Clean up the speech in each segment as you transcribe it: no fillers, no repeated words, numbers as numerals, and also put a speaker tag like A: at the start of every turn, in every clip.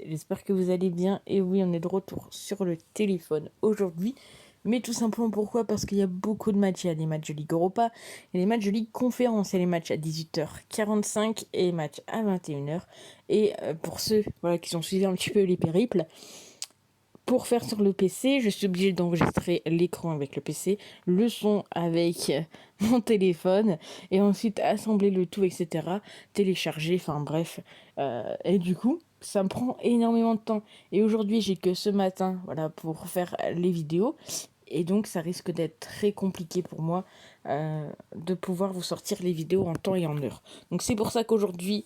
A: j'espère que vous allez bien. Et oui, on est de retour sur le téléphone aujourd'hui. Mais tout simplement pourquoi? Parce qu'il y a beaucoup de matchs. Il y a les matchs de Ligue Europa, il y a les matchs de Ligue Conférence, il y a les matchs à 18h45 et les matchs à 21h. Et pour ceux qui ont suivi un petit peu les périples, pour faire sur le PC, je suis obligée d'enregistrer l'écran avec le PC, le son avec mon téléphone, et ensuite assembler le tout, etc. Télécharger, enfin bref. Et du coup, ça me prend énormément de temps. Et aujourd'hui, j'ai que ce matin pour faire les vidéos. Et donc, ça risque d'être très compliqué pour moi de pouvoir vous sortir les vidéos en temps et en heure. Donc, c'est pour ça qu'aujourd'hui,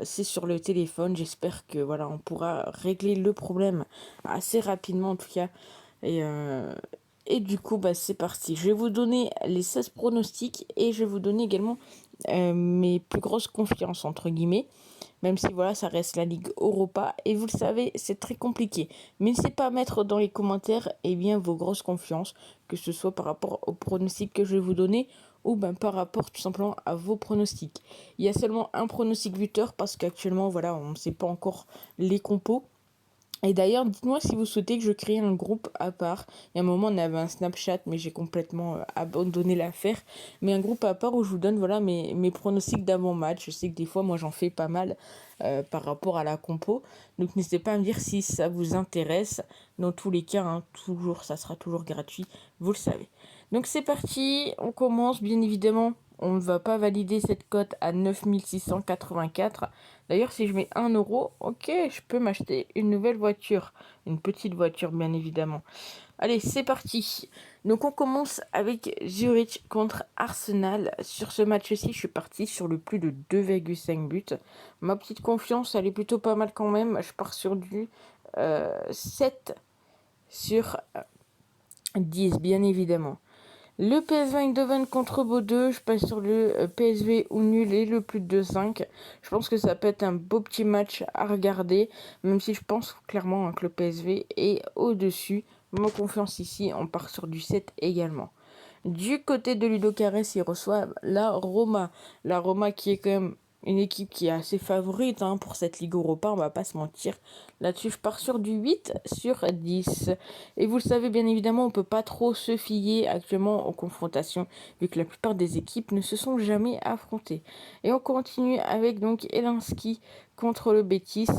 A: c'est sur le téléphone. J'espère que on pourra régler le problème assez rapidement en tout cas. Et du coup, c'est parti. Je vais vous donner les 16 pronostics et je vais vous donner également mes plus grosses confiances, entre guillemets. Même si ça reste la Ligue Europa. Et vous le savez, c'est très compliqué. Mais n'hésitez pas à mettre dans les commentaires vos grosses confiances. Que ce soit par rapport aux pronostics que je vais vous donner ou par rapport tout simplement à vos pronostics. Il y a seulement un pronostic buteur parce qu'actuellement, on ne sait pas encore les compos. Et d'ailleurs, dites-moi si vous souhaitez que je crée un groupe à part. Il y a un moment, on avait un Snapchat, mais j'ai complètement abandonné l'affaire. Mais un groupe à part où je vous donne mes pronostics d'avant-match. Je sais que des fois, moi, j'en fais pas mal par rapport à la compo. Donc, n'hésitez pas à me dire si ça vous intéresse. Dans tous les cas, ça sera toujours gratuit. Vous le savez. Donc, c'est parti. On commence, bien évidemment. On ne va pas valider cette cote à 9684. D'ailleurs, si je mets 1 euro, ok, je peux m'acheter une nouvelle voiture. Une petite voiture, bien évidemment. Allez, c'est parti. Donc, on commence avec Zurich contre Arsenal. Sur ce match-ci, je suis parti sur le plus de 2,5 buts. Ma petite confiance, elle est plutôt pas mal quand même. Je pars sur du 7 sur 10, bien évidemment. Le PSV Eindhoven contre Bordeaux, je passe sur le PSV ou nul et le plus de 5. Je pense que ça peut être un beau petit match à regarder, même si je pense clairement que le PSV est au-dessus. Ma confiance ici, on part sur du 7 également. Du côté de Ludo Carès, il reçoit la Roma. La Roma qui est quand même une équipe qui est assez favorite pour cette Ligue Europa, on va pas se mentir. Là-dessus, je pars sur du 8 sur 10. Et vous le savez, bien évidemment, on peut pas trop se fier actuellement aux confrontations, vu que la plupart des équipes ne se sont jamais affrontées. Et on continue avec donc Elinski contre le Betis.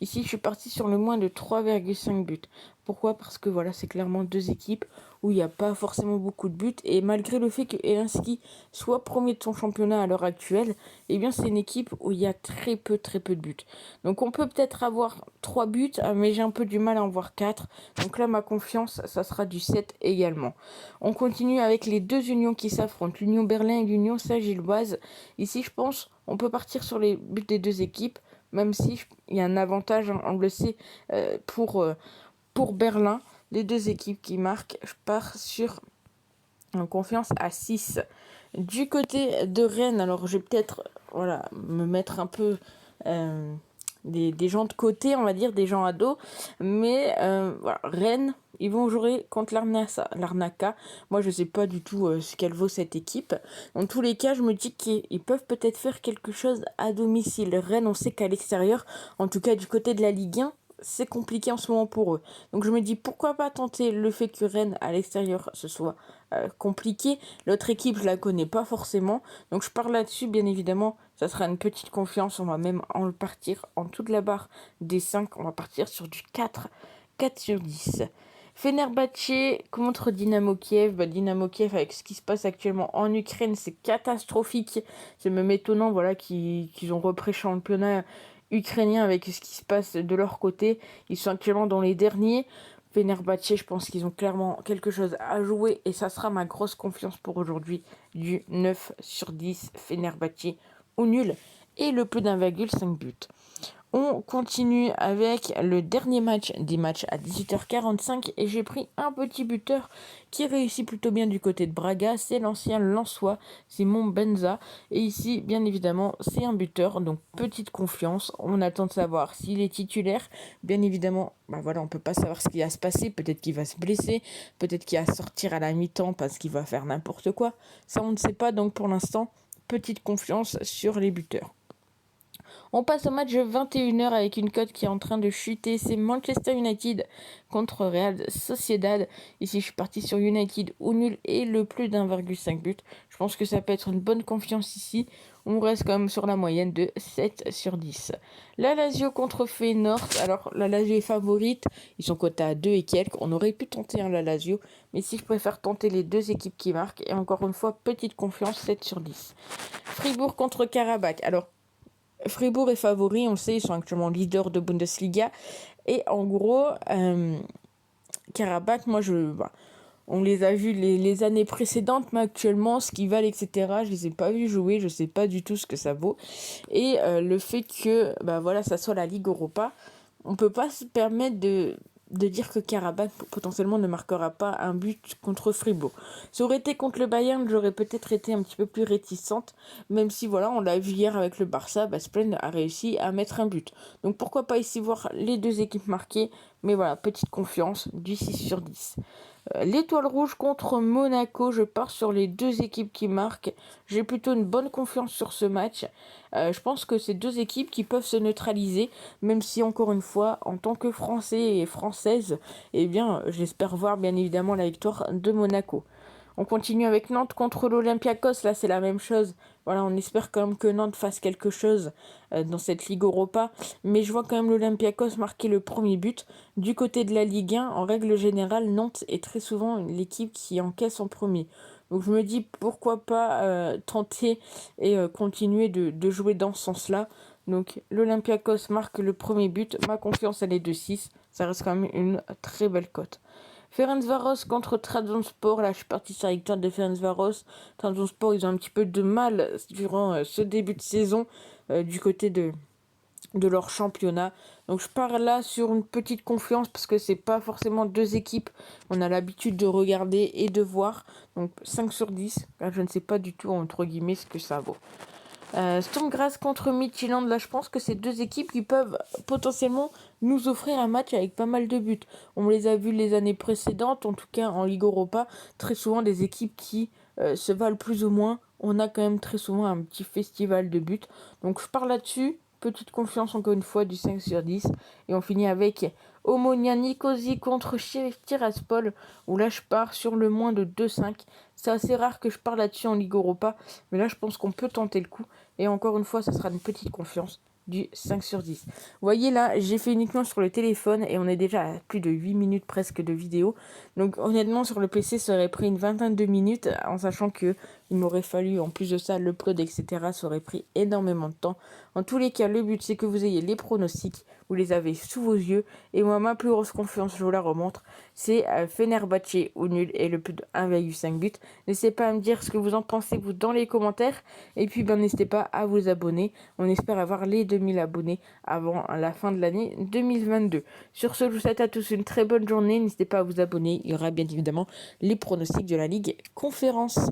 A: Ici, je suis parti sur le moins de 3,5 buts. Pourquoi? Parce que c'est clairement deux équipes où il n'y a pas forcément beaucoup de buts. Et malgré le fait que Elinski soit premier de son championnat à l'heure actuelle, c'est une équipe où il y a très peu de buts. Donc on peut peut-être avoir 3 buts, mais j'ai un peu du mal à en voir 4. Donc là, ma confiance, ça sera du 7 également. On continue avec les deux unions qui s'affrontent, l'Union Berlin et l'Union Saint-Gilloise. Ici, je pense, on peut partir sur les buts des deux équipes, même si il y a un avantage, on le sait, pour Berlin. Les deux équipes qui marquent, je pars sur une confiance à 6. Du côté de Rennes, alors je vais peut-être me mettre un peu des gens de côté, on va dire, des gens à dos. Mais Rennes, ils vont jouer contre l'Arnaca. Moi, je sais pas du tout ce qu'elle vaut cette équipe. Dans tous les cas, je me dis qu'ils peuvent peut-être faire quelque chose à domicile. Rennes, on sait qu'à l'extérieur, en tout cas du côté de la Ligue 1, c'est compliqué en ce moment pour eux. Donc je me dis pourquoi pas tenter le fait que Rennes à l'extérieur ce soit compliqué. L'autre équipe je la connais pas forcément. Donc je pars là-dessus bien évidemment. Ça sera une petite confiance. On va même en partir en toute la barre des 5. On va partir sur du 4 sur 10. Fenerbahçe contre Dynamo Kiev. Dynamo Kiev avec ce qui se passe actuellement en Ukraine c'est catastrophique. C'est même étonnant qu'ils ont repris championnat ukrainien avec ce qui se passe de leur côté. Ils sont actuellement dans les derniers. Fenerbahçe, je pense qu'ils ont clairement quelque chose à jouer et ça sera ma grosse confiance pour aujourd'hui du 9 sur 10 Fenerbahçe ou nul et le plus d'1,5 but. On continue avec le dernier match des matchs à 18h45 et j'ai pris un petit buteur qui réussit plutôt bien du côté de Braga, c'est l'ancien Lensois, Simon Benza. Et ici, bien évidemment, c'est un buteur, donc petite confiance. On attend de savoir s'il est titulaire. Bien évidemment, on peut pas savoir ce qui va se passer. Peut-être qu'il va se blesser, peut-être qu'il va sortir à la mi-temps parce qu'il va faire n'importe quoi. Ça, on ne sait pas, donc pour l'instant, petite confiance sur les buteurs. On passe au match de 21h avec une cote qui est en train de chuter. C'est Manchester United contre Real Sociedad. Ici, je suis parti sur United ou nul et le plus d'1,5 but. Je pense que ça peut être une bonne confiance ici. On reste quand même sur la moyenne de 7 sur 10. La Lazio contre Feyenoord. Alors, la Lazio est favorite. Ils sont cotés à 2 et quelques. On aurait pu tenter la Lazio. Mais si je préfère tenter les deux équipes qui marquent. Et encore une fois, petite confiance, 7 sur 10. Fribourg contre Karabakh. Alors, Fribourg est favori, on le sait, ils sont actuellement leaders de Bundesliga. Et en gros, Karabakh, on les a vus les années précédentes, mais actuellement, ce qu'ils valent, etc., je les ai pas vus jouer, je sais pas du tout ce que ça vaut. Et le fait que ça soit la Ligue Europa, on peut pas se permettre de dire que Karabakh potentiellement ne marquera pas un but contre Fribourg. Ça aurait été contre le Bayern, j'aurais peut-être été un petit peu plus réticente, même si on l'a vu hier avec le Barça, Splen a réussi à mettre un but. Donc pourquoi pas ici voir les deux équipes marquées, mais voilà, petite confiance, du 6 sur 10. L'Étoile Rouge contre Monaco, je pars sur les deux équipes qui marquent. J'ai plutôt une bonne confiance sur ce match. Je pense que c'est deux équipes qui peuvent se neutraliser, même si encore une fois, en tant que Français et Française, j'espère voir bien évidemment la victoire de Monaco. On continue avec Nantes contre l'Olympiakos. Là, c'est la même chose. Voilà, on espère quand même que Nantes fasse quelque chose dans cette Ligue Europa. Mais je vois quand même l'Olympiakos marquer le premier but. Du côté de la Ligue 1, en règle générale, Nantes est très souvent l'équipe qui encaisse en premier. Donc je me dis pourquoi pas tenter et continuer de jouer dans ce sens-là. Donc l'Olympiakos marque le premier but. Ma confiance, elle est de 6. Ça reste quand même une très belle cote. Ferencváros contre Trabzonspor. Là, je suis parti sur la victoire de Ferencváros. Trabzonspor, ils ont un petit peu de mal durant ce début de saison du côté de leur championnat. Donc je pars là sur une petite confiance parce que c'est pas forcément deux équipes on a l'habitude de regarder et de voir. Donc 5 sur 10. Là, je ne sais pas du tout entre guillemets ce que ça vaut. Sturm Graz contre Midtjylland, là je pense que c'est deux équipes qui peuvent potentiellement nous offrir un match avec pas mal de buts. On les a vus les années précédentes, en tout cas en Ligue Europa, très souvent des équipes qui se valent plus ou moins. On a quand même très souvent un petit festival de buts. Donc je pars là-dessus, petite confiance encore une fois du 5 sur 10. Et on finit avec Omonia Nicosie contre Sheriff Tiraspol, où là je pars sur le moins de 2,5. C'est assez rare que je pars là-dessus en Ligue Europa, mais là je pense qu'on peut tenter le coup. Et encore une fois, ça sera une petite confiance du 5 sur 10. Vous voyez là, j'ai fait uniquement sur le téléphone et on est déjà à plus de 8 minutes presque de vidéo. Donc honnêtement, sur le PC, ça aurait pris une vingtaine de minutes, en sachant que il m'aurait fallu, en plus de ça, l'upload, etc. Ça aurait pris énormément de temps. En tous les cas, le but, c'est que vous ayez les pronostics, vous les avez sous vos yeux. Et moi, ma plus grosse confiance, je vous la remontre, c'est Fenerbahçe au nul et le plus de 1,5 but. N'hésitez pas à me dire ce que vous en pensez, vous, dans les commentaires. Et puis, n'hésitez pas à vous abonner. On espère avoir les 2000 abonnés avant la fin de l'année 2022. Sur ce, je vous souhaite à tous une très bonne journée. N'hésitez pas à vous abonner. Il y aura bien évidemment les pronostics de la Ligue Conférence.